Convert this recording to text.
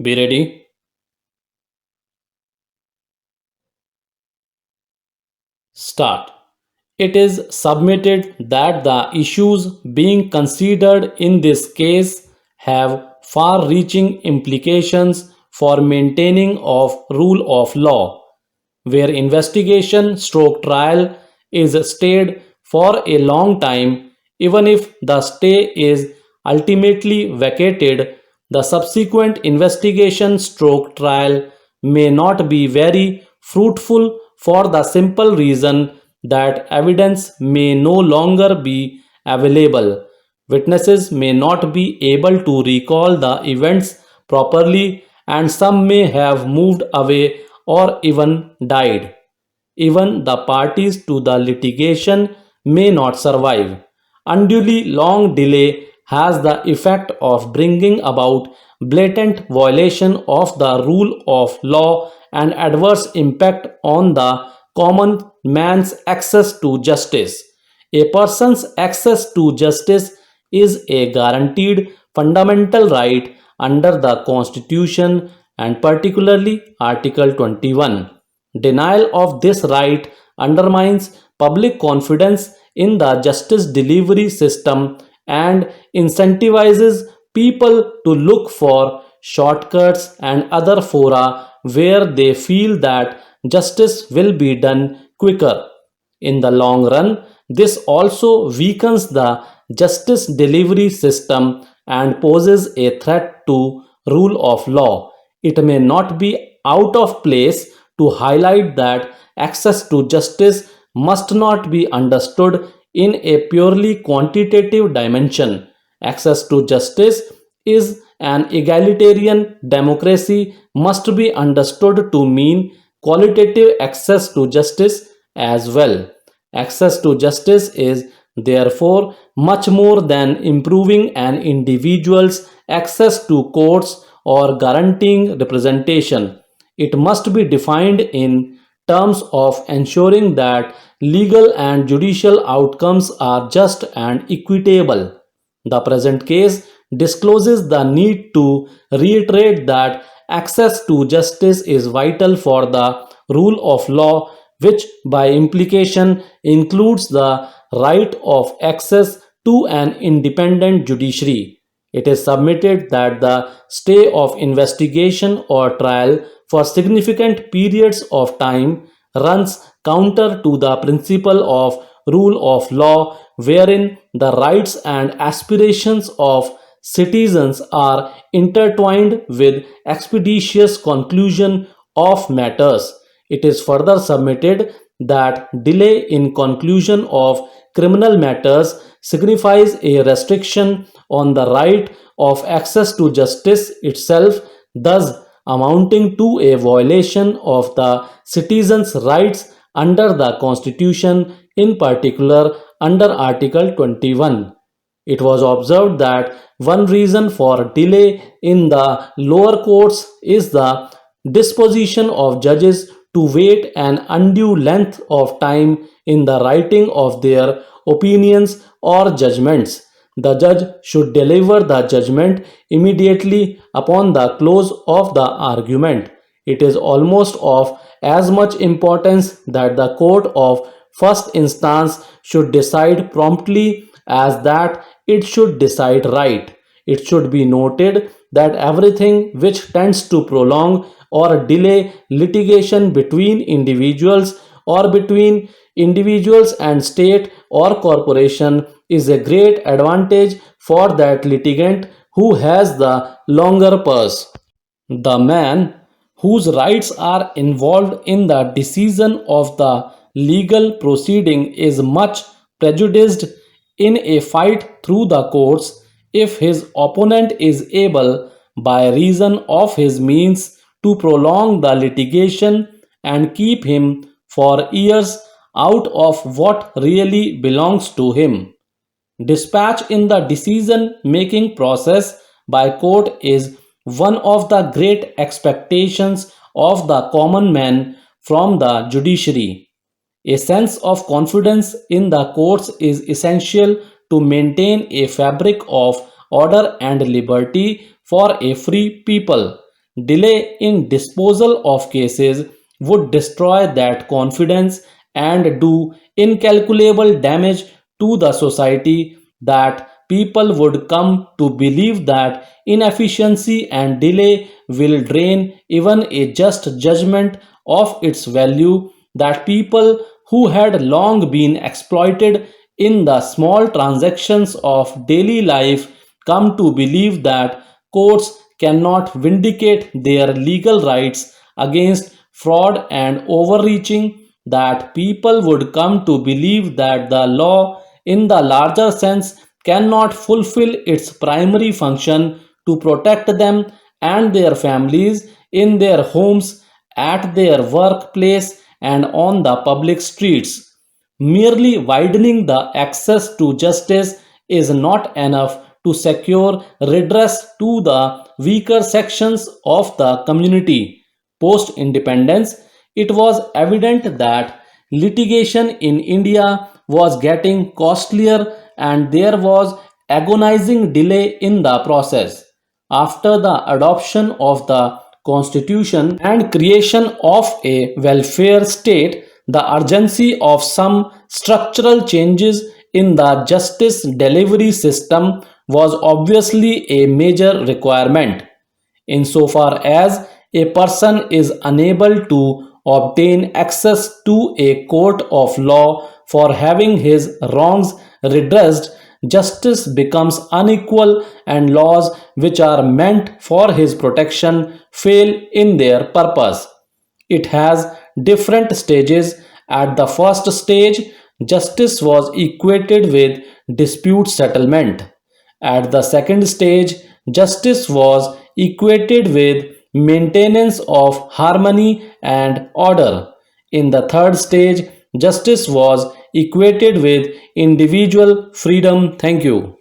Be ready. Start. It is submitted that the issues being considered in this case have far-reaching implications for maintaining of rule of law, where investigation stroke trial is stayed for a long time. Even if the stay is ultimately vacated, the subsequent investigation stroke trial may not be very fruitful for the simple reason that evidence may no longer be available. Witnesses may not be able to recall the events properly, and some may have moved away or even died. Even the parties to the litigation may not survive. Unduly long delay has the effect of bringing about blatant violation of the rule of law and adverse impact on the common man's access to justice. A person's access to justice is a guaranteed fundamental right under the Constitution and particularly Article 21. Denial of this right undermines public confidence in the justice delivery system and incentivizes people to look for shortcuts and other fora where they feel that justice will be done quicker. In the long run, this also weakens the justice delivery system and poses a threat to rule of law. It may not be out of place to highlight that access to justice must not be understood in a purely quantitative dimension. Access to justice is an egalitarian democracy must be understood to mean qualitative access to justice as well. Access to justice is therefore much more than improving an individual's access to courts or guaranteeing representation. It must be defined in terms of ensuring that legal and judicial outcomes are just and equitable. The present case discloses the need to reiterate that access to justice is vital for the rule of law, which by implication includes the right of access to an independent judiciary. It is submitted that the stay of investigation or trial for significant periods of time runs counter to the principle of rule of law, wherein the rights and aspirations of citizens are intertwined with expeditious conclusion of matters. It is further submitted that delay in conclusion of criminal matters signifies a restriction on the right of access to justice itself, thus amounting to a violation of the citizens' rights under the Constitution, in particular under Article 21. It was observed that one reason for delay in the lower courts is the disposition of judges to wait an undue length of time in the writing of their opinions or judgments. The judge should deliver the judgment immediately upon the close of the argument. It is almost of as much importance that the court of first instance should decide promptly as that it should decide right. It should be noted that everything which tends to prolong or delay litigation between individuals or between individuals and state or corporation is a great advantage for that litigant who has the longer purse. The man whose rights are involved in the decision of the legal proceeding is much prejudiced in a fight through the courts if his opponent is able, by reason of his means, to prolong the litigation and keep him for years out of what really belongs to him. Dispatch in the decision making process by court is one of the great expectations of the common man from the judiciary. A sense of confidence in the courts is essential to maintain a fabric of order and liberty for a free people. delay in disposal of cases would destroy that confidence and do incalculable damage to the society, that people would come to believe that inefficiency and delay will drain even a just judgment of its value, that people who had long been exploited in the small transactions of daily life come to believe that courts cannot vindicate their legal rights against fraud and overreaching, that people would come to believe that the law, in the larger sense, cannot fulfill its primary function to protect them and their families in their homes, at their workplace, and on the public streets. Merely widening the access to justice is not enough to secure redress to the weaker sections of the community. Post independence, it was evident that litigation in India was getting costlier and there was agonizing delay in the process. After the adoption of the constitution and creation of a welfare state, the urgency of some structural changes in the justice delivery system was obviously a major requirement. Insofar as a person is unable to obtain access to a court of law for having his wrongs redressed, justice becomes unequal and laws which are meant for his protection fail in their purpose. It has different stages. At the first stage, justice was equated with dispute settlement. At the second stage, justice was equated with maintenance of harmony and order. In the third stage, justice was equated with individual freedom. Thank you.